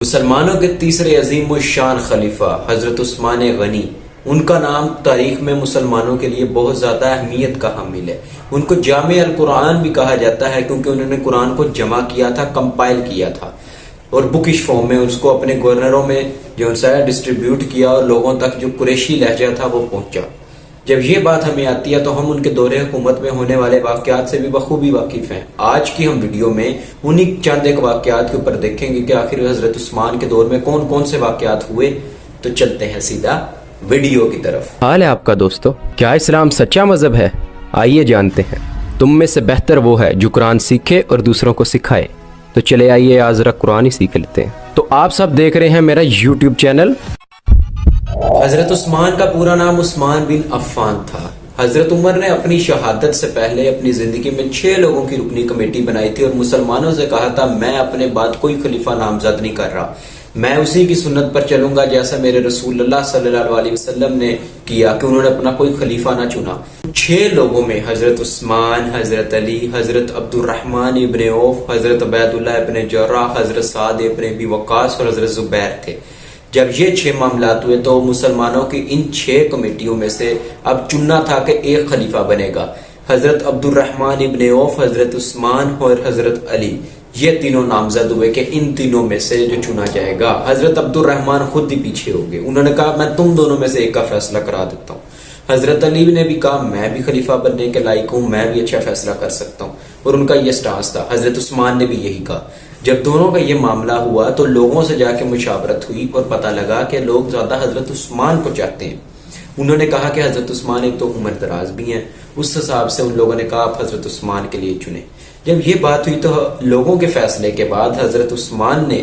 مسلمانوں کے تیسرے عظیم الشان خلیفہ حضرت عثمان غنی، ان کا نام تاریخ میں مسلمانوں کے لیے بہت زیادہ اہمیت کا حامل ہے۔ ان کو جامع القرآن بھی کہا جاتا ہے کیونکہ انہوں نے قرآن کو جمع کیا تھا، کمپائل کیا تھا اور بکش فارم میں اس کو اپنے گورنروں میں جو ڈسٹریبیوٹ کیا اور لوگوں تک جو قریشی لہجہ تھا وہ پہنچا۔ جب یہ بات ہمیں آتی ہے تو ہم ان کے دور حکومت میں ہونے والے واقعات سے بھی بخوبی واقف ہیں۔ آج کی ہم ویڈیو میں انہی چند ایک واقعات کے اوپر دیکھیں گے کہ آخر حضرت عثمان کے دور میں کون کون سے واقعات ہوئے۔ تو چلتے ہیں سیدھا ویڈیو کی طرف۔ حال ہے آپ کا دوستو، کیا اسلام سچا مذہب ہے؟ آئیے جانتے ہیں۔ تم میں سے بہتر وہ ہے جو قرآن سیکھے اور دوسروں کو سکھائے۔ تو چلے آئیے آج ذرا قرآن ہی سیکھ لیتے ہیں۔ تو آپ سب دیکھ رہے ہیں میرا یوٹیوب چینل۔ حضرت عثمان کا پورا نام عثمان بن عفان تھا۔ حضرت عمر نے اپنی شہادت سے پہلے اپنی زندگی میں 6 لوگوں کی رکنی کمیٹی بنائی تھی اور مسلمانوں سے کہا تھا میں اپنے بعد کوئی خلیفہ نامزد نہیں کر رہا، میں اسی کی سنت پر چلوں گا جیسا میرے رسول اللہ صلی اللہ علیہ وسلم نے کیا کہ انہوں نے اپنا کوئی خلیفہ نہ چنا۔ 6 لوگوں میں حضرت عثمان، حضرت علی، حضرت عبد الرحمن ابن عوف، حضرت عبید اللہ ابن جراح، حضرت سعد ابن ابی وقاص اور حضرت زبیر تھے۔ جب یہ 6 معاملات ہوئے تو مسلمانوں کی ان 6 کمیٹیوں میں سے اب چننا تھا کہ ایک خلیفہ بنے گا۔ حضرت عبد الرحمن ابن عوف، حضرت عثمان اور حضرت علی، یہ تینوں نامزد ہوئے کہ ان تینوں میں سے جو چنا جائے گا۔ حضرت عبد الرحمن خود ہی پیچھے ہو گئے، انہوں نے کہا میں تم دونوں میں سے ایک کا فیصلہ کرا دیتا ہوں۔ حضرت علی نے بھی کہا میں بھی خلیفہ بننے کے لائق ہوں، میں بھی اچھا فیصلہ کر سکتا ہوں، اور ان کا یہ سٹانس تھا۔ حضرت عثمان نے بھی یہی کہا۔ جب دونوں کا یہ معاملہ ہوا تو لوگوں سے جا کے مشاورت ہوئی اور پتہ لگا کہ لوگ زیادہ حضرت عثمان کو چاہتے ہیں۔ انہوں نے کہا کہ حضرت عثمان ایک تو عمر دراز بھی ہیں، اس حساب سے ان لوگوں نے کہا آپ حضرت عثمان کے لیے چنیں۔ جب یہ بات ہوئی تو لوگوں کے فیصلے کے بعد حضرت عثمان نے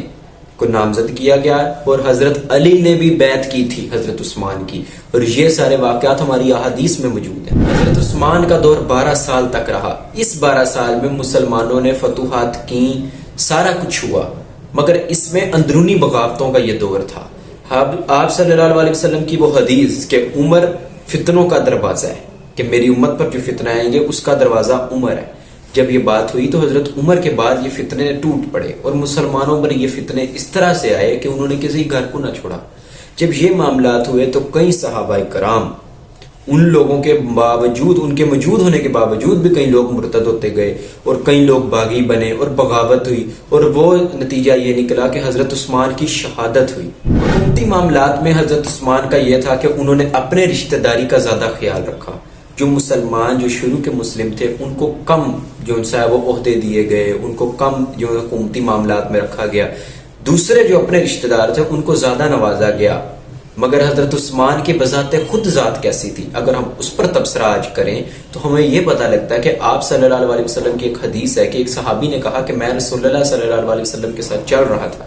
کو نامزد کیا گیا اور حضرت علی نے بھی بیعت کی تھی حضرت عثمان کی، اور یہ سارے واقعات ہماری احادیث میں موجود ہیں۔ حضرت عثمان کا دور 12 سال تک رہا۔ اس 12 سال میں مسلمانوں نے فتوحات کی، سارا کچھ ہوا، مگر اس میں اندرونی بغاوتوں کا یہ دور تھا۔ آپ صلی اللہ علیہ وسلم کی وہ حدیث کہ عمر فتنوں کا دروازہ ہے، کہ میری امت پر جو فتنہ آئیں گے اس کا دروازہ عمر ہے۔ جب یہ بات ہوئی تو حضرت عمر کے بعد یہ فتنے ٹوٹ پڑے اور مسلمانوں پر یہ فتنے اس طرح سے آئے کہ انہوں نے کسی گھر کو نہ چھوڑا۔ جب یہ معاملات ہوئے تو کئی صحابہ کرام ان لوگوں کے باوجود، ان کے موجود ہونے کے باوجود بھی کئی لوگ مرتد ہوتے گئے اور کئی لوگ باغی بنے اور بغاوت ہوئی، اور وہ نتیجہ یہ نکلا کہ حضرت عثمان کی شہادت ہوئی۔ حکومتی معاملات میں حضرت عثمان کا یہ تھا کہ انہوں نے اپنے رشتہ داری کا زیادہ خیال رکھا۔ جو مسلمان جو شروع کے مسلم تھے ان کو کم جو ان سے وہ عہدے دیے گئے، ان کو کم جو حکومتی معاملات میں رکھا گیا۔ دوسرے جو اپنے رشتہ دار تھے ان کو زیادہ نوازا گیا۔ مگر حضرت عثمان کی بذات خود ذات کیسی تھی، اگر ہم اس پر تبصرہ آج کریں تو ہمیں یہ پتہ لگتا ہے کہ آپ صلی اللہ علیہ وسلم کی ایک حدیث ہے کہ ایک صحابی نے کہا کہ میں رسول اللہ صلی اللہ علیہ وسلم کے ساتھ چل رہا تھا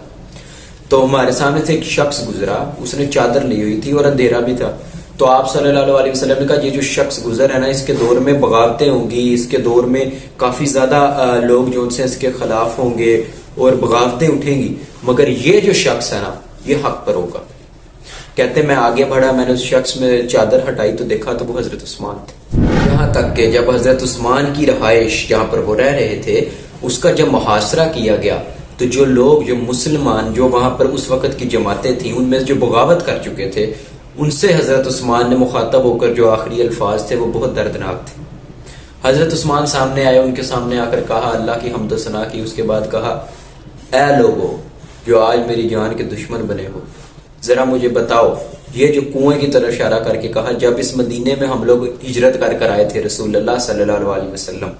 تو ہمارے سامنے سے ایک شخص گزرا، اس نے چادر لی ہوئی تھی اور اندھیرا بھی تھا، تو آپ صلی اللہ علیہ وسلم نے کہا یہ جو شخص گزر ہے نا، اس کے دور میں بغاوتیں ہوں گی، اس کے دور میں کافی زیادہ لوگ جو ان سے اس کے خلاف ہوں گے اور بغاوتیں اٹھیں گی، مگر یہ جو شخص ہے نا یہ حق پر ہوگا۔ کہتے میں آگے بڑھا، میں نے اس شخص میں چادر ہٹائی تو دیکھا تو وہ حضرت عثمان تھے۔ یہاں تک کہ جب حضرت عثمان کی رہائش جہاں پر وہ رہ رہے تھے اس کا جب محاصرہ کیا گیا تو جو لوگ جو مسلمان جو وہاں پر اس وقت کی جماعتیں تھیں ان میں جو بغاوت کر چکے تھے ان سے حضرت عثمان نے مخاطب ہو کر جو آخری الفاظ تھے وہ بہت دردناک تھے۔ حضرت عثمان سامنے آئے، ان کے سامنے آ کر کہا اللہ کی حمد و ثنا کی، اس کے بعد کہا اے لوگو جو آج میری جان کے دشمن بنے ہو، ذرا مجھے بتاؤ، یہ جو کنویں کی طرف اشارہ کر کے کہا جب اس مدینے میں ہم لوگ ہجرت کر کر آئے تھے رسول اللہ صلی اللہ علیہ وسلم،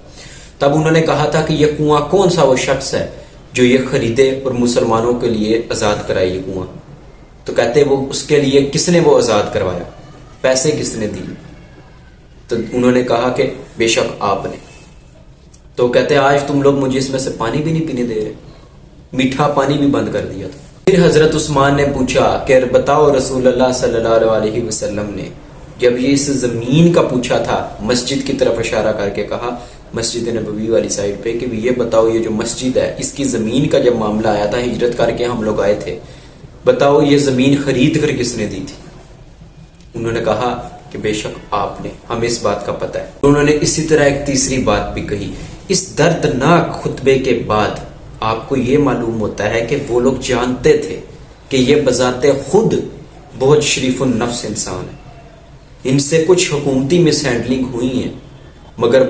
تب انہوں نے کہا تھا کہ یہ کنواں کون سا وہ شخص ہے جو یہ خریدے اور مسلمانوں کے لیے آزاد کرائے یہ کنواں؟ تو کہتے وہ اس کے لیے کس نے وہ آزاد کروایا، پیسے کس نے دیے؟ تو انہوں نے کہا کہ بے شک آپ نے۔ تو کہتے آج تم لوگ مجھے اس میں سے پانی بھی نہیں پینے دے رہے، میٹھا پانی بھی بند کر دیا تھا۔ پھر حضرت عثمان نے پوچھا کہ بتاؤ رسول اللہ صلی اللہ علیہ وسلم نے جب یہ اس زمین کا پوچھا تھا، مسجد کی طرف اشارہ کر کے کہا مسجد نبوی والی سائڈ پہ، کہ یہ بتاؤ یہ جو مسجد ہے اس کی زمین کا جب معاملہ آیا تھا ہجرت کر کے ہم لوگ آئے تھے، بتاؤ یہ زمین خرید کر کس نے دی تھی؟ انہوں نے کہا کہ بے شک آپ نے، ہمیں اس بات کا پتہ ہے۔ انہوں نے اسی طرح ایک تیسری بات بھی کہی۔ اس دردناک خطبے کے بعد آپ کو یہ معلوم ہوتا ہے کہ وہ لوگ جانتے تھے کہ یہ بذات خود بہت شریف النفس انسان ہے، ان سے کچھ حکومتی مس ہینڈلنگ ہوئی ہیں، مگر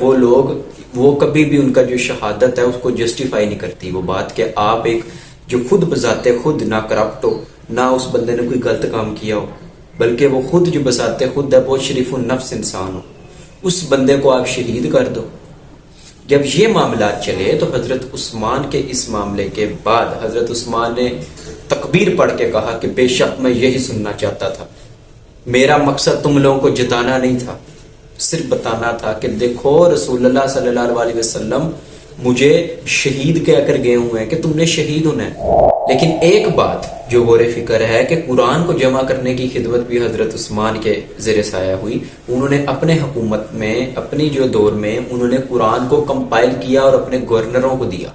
وہ کبھی بھی ان کا جو شہادت ہے اس کو جسٹیفائی نہیں کرتی وہ بات کہ آپ ایک جو خود بذات خود نہ کرپٹ ہو، نہ اس بندے نے کوئی غلط کام کیا ہو، بلکہ وہ خود جو بذات خود ہے بہت شریف النفس انسان ہو، اس بندے کو آپ شہید کر دو۔ جب یہ معاملات چلے تو حضرت عثمان کے اس معاملے کے بعد حضرت عثمان نے تکبیر پڑھ کے کہا کہ بے شک میں یہی سننا چاہتا تھا، میرا مقصد تم لوگوں کو جتانا نہیں تھا، صرف بتانا تھا کہ دیکھو رسول اللہ صلی اللہ علیہ وسلم مجھے شہید کہہ کر گئے ہوئے ہیں کہ تم نے شہید ہونا ہے۔ لیکن ایک بات جو غور فکر ہے کہ قرآن کو جمع کرنے کی خدمت بھی حضرت عثمان کے زیر سایہ ہوئی، انہوں نے اپنے حکومت میں اپنی جو دور میں انہوں نے قرآن کو کمپائل کیا اور اپنے گورنروں کو دیا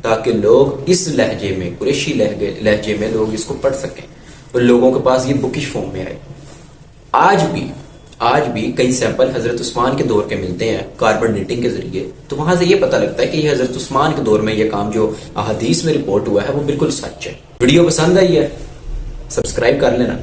تاکہ لوگ اس لہجے میں قریشی لہجے میں لوگ اس کو پڑھ سکیں اور لوگوں کے پاس یہ بکش فارم میں آئے۔ آج بھی کئی سیمپل حضرت عثمان کے دور کے ملتے ہیں کاربن ڈیٹنگ کے ذریعے، تو وہاں سے یہ پتہ لگتا ہے کہ یہ حضرت عثمان کے دور میں یہ کام جو احادیث میں رپورٹ ہوا ہے وہ بالکل سچ ہے۔ ویڈیو پسند آئی ہے سبسکرائب کر لینا۔